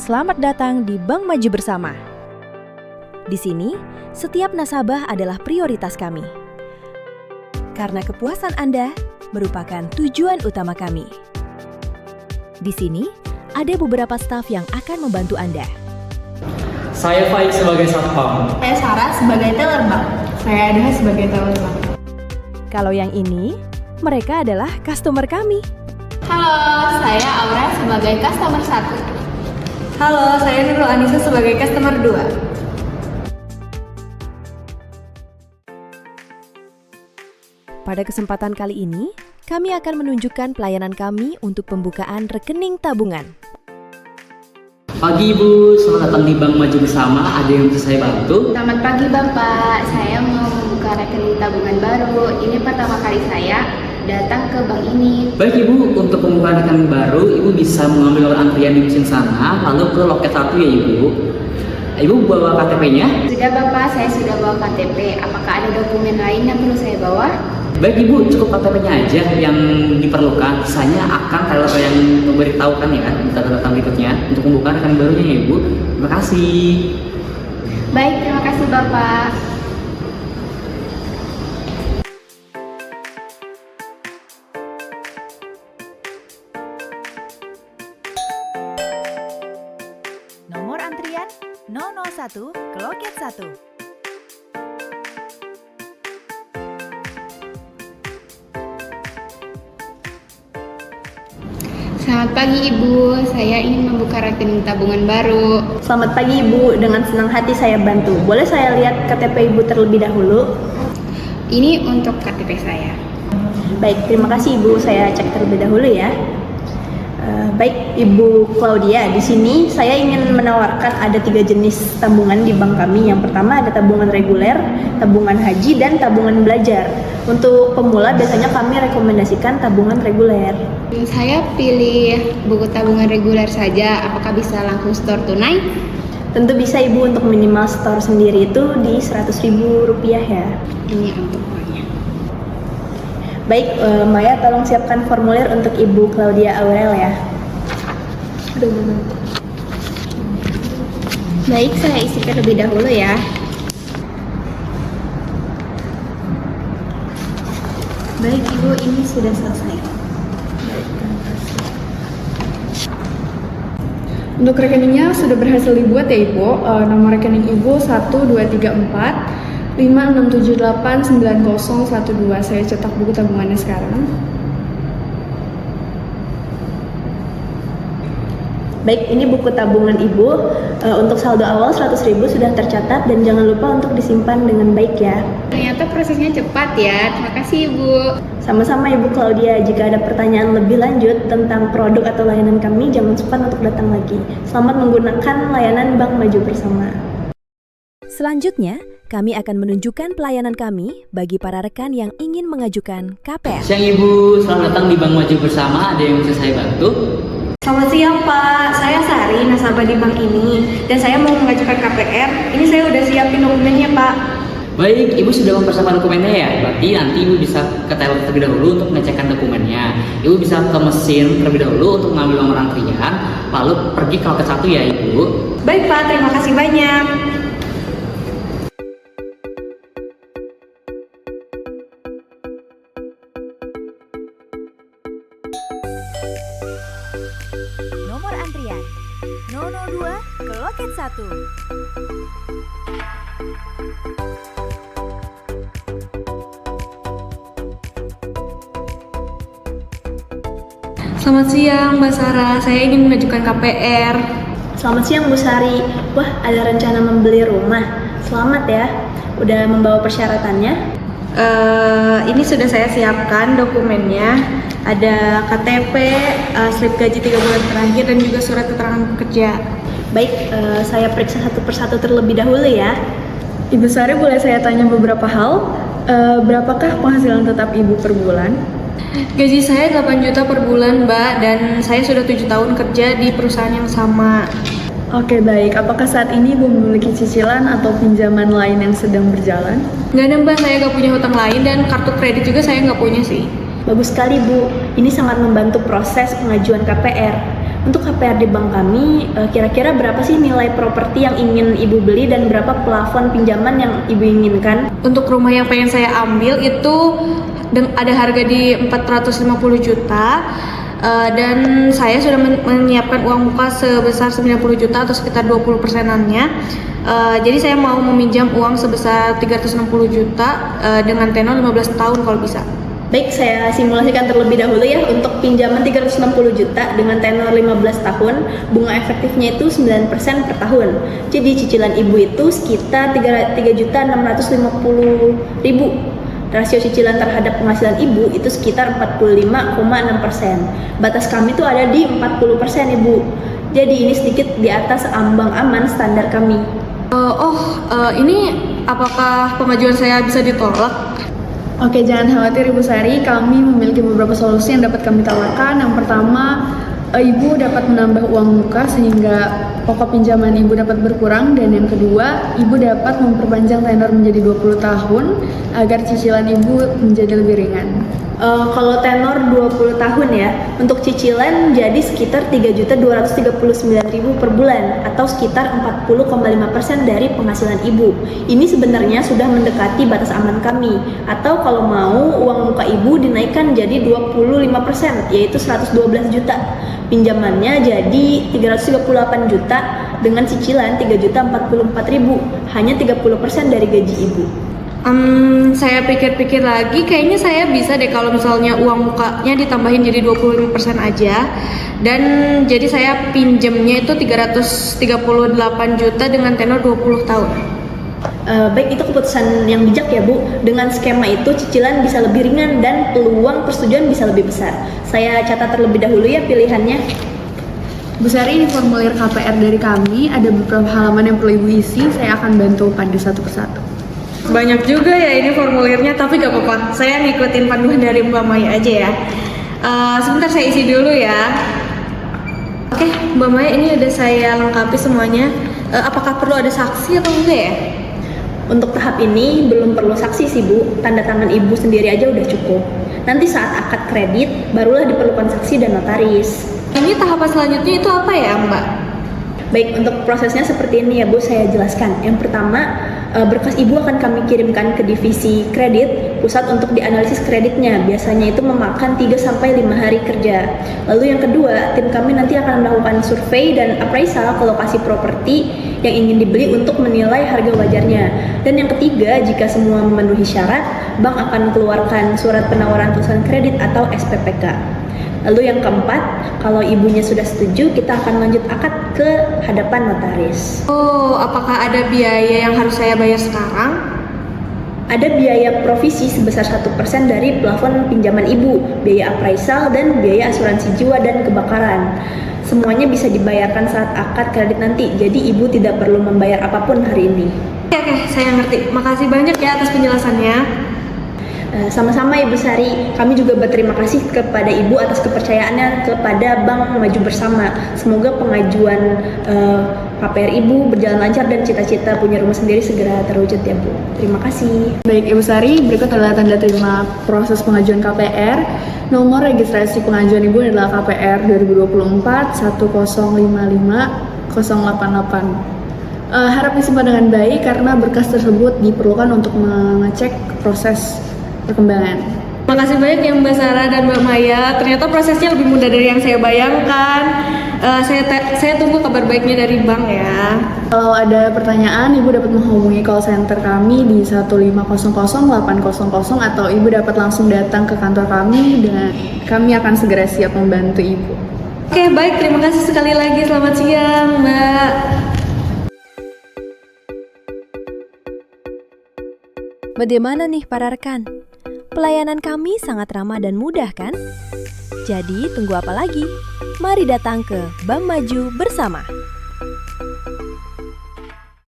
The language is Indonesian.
selamat datang di Bank Maju Bersama. Di sini, setiap nasabah adalah prioritas kami. Karena kepuasan Anda merupakan tujuan utama kami. Di sini, ada beberapa staf yang akan membantu Anda. Saya Faik sebagai satpam. Saya Sarah sebagai teller bank. Saya Adha sebagai teller bank. Kalau yang ini, mereka adalah customer kami. Halo, saya Aura sebagai customer 1. Halo, saya Nurul Anissa sebagai customer 2. Pada kesempatan kali ini, kami akan menunjukkan pelayanan kami untuk pembukaan rekening tabungan. Pagi Ibu, selamat datang di Bank Maju Bersama. Ada yang bisa saya bantu? Selamat pagi Bapak, saya mau membuka rekening tabungan baru. Ini pertama kali saya datang ke bank ini. Baik Ibu, untuk pembukaan rekening baru, Ibu bisa mengambil nomor antrian di mesin sana, lalu ke loket 1 ya Ibu. Ibu bawa KTP-nya? Sudah Bapak, saya sudah bawa KTP. Apakah ada dokumen lain yang perlu saya bawa? Baik Ibu, cukup KTP-nya aja yang diperlukan. Sisanya akan teller yang memberitahukan ya kan, data-data berikutnya untuk pembukaan rekening barunya ya Ibu. Terima kasih. Baik, terima kasih Bapak. Nomor antrian 001 ke loket 1. Selamat pagi Ibu, saya ingin membuka rekening tabungan baru. Selamat pagi Ibu, dengan senang hati saya bantu. Boleh saya lihat KTP Ibu terlebih dahulu? Ini untuk KTP saya. Baik, terima kasih Ibu. Saya cek terlebih dahulu ya. Baik, Ibu Claudia, di sini saya ingin menawarkan ada 3 jenis tabungan di bank kami. Yang pertama ada tabungan reguler, tabungan haji, dan tabungan belajar. Untuk pemula biasanya kami rekomendasikan tabungan reguler. Saya pilih buku tabungan reguler saja. Apakah bisa langsung store tunai? Tentu bisa Ibu, untuk minimal store sendiri itu di Rp100.000 ya. Ini untuk uangnya. Baik, Maya tolong siapkan formulir untuk Ibu Claudia Aurel ya. Baik, saya isi terlebih dahulu ya. Baik Ibu, ini sudah selesai. Untuk rekeningnya sudah berhasil dibuat ya Ibu. Nomor rekening Ibu 1234567890012. Saya cetak buku tabungannya sekarang. Baik, ini buku tabungan Ibu. Untuk saldo awal 100.000 sudah tercatat dan jangan lupa untuk disimpan dengan baik ya. Ternyata prosesnya cepat ya. Terima kasih Ibu. Sama-sama Ibu Claudia. Jika ada pertanyaan lebih lanjut tentang produk atau layanan kami, jangan sempat untuk datang lagi. Selamat menggunakan layanan Bank Maju Bersama. Selanjutnya, kami akan menunjukkan pelayanan kami bagi para rekan yang ingin mengajukan KPR. Siang Ibu, selamat datang di Bank Maju Bersama. Ada yang bisa saya bantu? Selamat siang Pak, saya Sari, nasabah di bank ini. Dan saya mau mengajukan KPR. Ini saya udah siapin dokumennya Pak. Baik, Ibu sudah mempersiapkan dokumennya ya? Berarti nanti Ibu bisa ke teller terlebih dahulu untuk mengecekkan dokumennya. Ibu bisa ke mesin terlebih dahulu untuk mengambil nomor antrian, lalu pergi ke loket 1 ya Ibu. Baik Pak, terima kasih banyak. Nomor antrian 002 ke loket 1. Selamat siang Mbak Sarah, saya ingin mengajukan KPR. Selamat siang Bu Sari. Wah, ada rencana membeli rumah. Selamat ya. Udah membawa persyaratannya? Ini sudah saya siapkan dokumennya. Ada KTP, slip gaji 3 bulan terakhir, dan juga surat keterangan kerja. Baik, saya periksa satu persatu terlebih dahulu ya. Ibu Sari, boleh saya tanya beberapa hal? Berapakah penghasilan tetap Ibu per bulan? Gaji saya 8 juta per bulan Mbak, dan saya sudah 7 tahun kerja di perusahaan yang sama. Oke, baik. Apakah saat ini Ibu memiliki cicilan atau pinjaman lain yang sedang berjalan? Nggak ada Mbak, saya nggak punya hutang lain, dan kartu kredit juga saya nggak punya sih. Bagus sekali Bu, ini sangat membantu proses pengajuan KPR. Untuk KPR di bank kami, kira-kira berapa sih nilai properti yang ingin Ibu beli dan berapa plafon pinjaman yang Ibu inginkan? Untuk rumah yang pengen saya ambil itu ada harga di 450 juta. Dan saya sudah menyiapkan uang muka sebesar 90 juta atau sekitar 20%-annya. Jadi saya mau meminjam uang sebesar 360 juta dengan tenor 15 tahun kalau bisa. Baik, saya simulasikan terlebih dahulu ya. Untuk pinjaman 360 juta dengan tenor 15 tahun, bunga efektifnya itu 9% per tahun. Jadi cicilan Ibu itu sekitar 3.650.000. Rasio cicilan terhadap penghasilan Ibu itu sekitar 45,6%. Batas kami itu ada di 40% Ibu. Jadi ini sedikit di atas ambang aman standar kami. Ini apakah pengajuan saya bisa ditolak? Oke, jangan khawatir Ibu Sari, kami memiliki beberapa solusi yang dapat kami tawarkan. Yang pertama, Ibu dapat menambah uang muka sehingga pokok pinjaman Ibu dapat berkurang. Dan yang kedua, Ibu dapat memperpanjang tenor menjadi 20 tahun agar cicilan Ibu menjadi lebih ringan. Kalau tenor 20 tahun ya, untuk cicilan jadi sekitar 3.239.000 per bulan atau sekitar 40,5% dari penghasilan Ibu. Ini sebenarnya sudah mendekati batas aman kami. Atau kalau mau uang muka Ibu dinaikkan jadi 25%, yaitu 112 juta. Pinjamannya jadi 338 juta dengan cicilan 3.044.000, hanya 30% dari gaji Ibu. Saya pikir-pikir lagi, kayaknya saya bisa deh kalau misalnya uang mukanya ditambahin jadi 25% aja. Dan jadi saya pinjamnya itu 338 juta dengan tenor 20 tahun. Baik, itu keputusan yang bijak ya Bu. Dengan skema itu cicilan bisa lebih ringan dan peluang persetujuan bisa lebih besar. Saya catat terlebih dahulu ya pilihannya. Bu Sari, ini formulir KPR dari kami, ada beberapa halaman yang perlu Ibu isi, saya akan bantu pandu satu persatu. Banyak juga ya ini formulirnya, tapi gak apa-apa, saya ngikutin panduan dari Mbak Maya aja ya. Sebentar saya isi dulu ya. Oke, Mbak Maya, ini udah saya lengkapi semuanya. Apakah perlu ada saksi atau enggak ya? Untuk tahap ini belum perlu saksi sih Bu, tanda tangan Ibu sendiri aja udah cukup. Nanti saat akad kredit, barulah diperlukan saksi dan notaris. Ini tahapan selanjutnya itu apa ya Mbak? Baik, untuk prosesnya seperti ini ya Bu, saya jelaskan. Yang pertama, berkas Ibu akan kami kirimkan ke divisi kredit pusat untuk dianalisis kreditnya. Biasanya itu memakan 3-5 hari kerja. Lalu yang kedua, tim kami nanti akan melakukan survei dan appraisal ke lokasi properti yang ingin dibeli untuk menilai harga wajarnya. Dan yang ketiga, jika semua memenuhi syarat, bank akan keluarkan surat penawaran perusahaan kredit atau SPPK. Lalu yang keempat, kalau ibunya sudah setuju, kita akan lanjut akad ke hadapan notaris. Apakah ada biaya yang harus saya bayar sekarang? Ada biaya provisi sebesar 1% dari plafon pinjaman Ibu, biaya appraisal, dan biaya asuransi jiwa dan kebakaran. Semuanya bisa dibayarkan saat akad kredit nanti, jadi Ibu tidak perlu membayar apapun hari ini. Oke, saya ngerti. Makasih banyak ya atas penjelasannya. Sama-sama Ibu Sari, kami juga berterima kasih kepada Ibu atas kepercayaannya kepada Bank Maju Bersama. Semoga pengajuan KPR Ibu berjalan lancar dan cita-cita punya rumah sendiri segera terwujud ya Bu. Terima kasih. Baik Ibu Sari, berikut adalah tanda terima proses pengajuan KPR. Nomor registrasi pengajuan Ibu adalah KPR 2024 1055 088. Harap disimpan dengan baik karena berkas tersebut diperlukan untuk mengecek proses perkembangan. Makasih banyak ya Mbak Sarah dan Mbak Maya. Ternyata prosesnya lebih mudah dari yang saya bayangkan. Saya tunggu kabar baiknya dari bank ya. Kalau ada pertanyaan, Ibu dapat menghubungi call center kami di 1500800 atau Ibu dapat langsung datang ke kantor kami dan kami akan segera siap membantu Ibu. Oke, baik. Terima kasih sekali lagi. Selamat siang, Mbak. Bagaimana nih para rekan? Pelayanan kami sangat ramah dan mudah kan? Jadi tunggu apa lagi? Mari datang ke Bank Maju Bersama.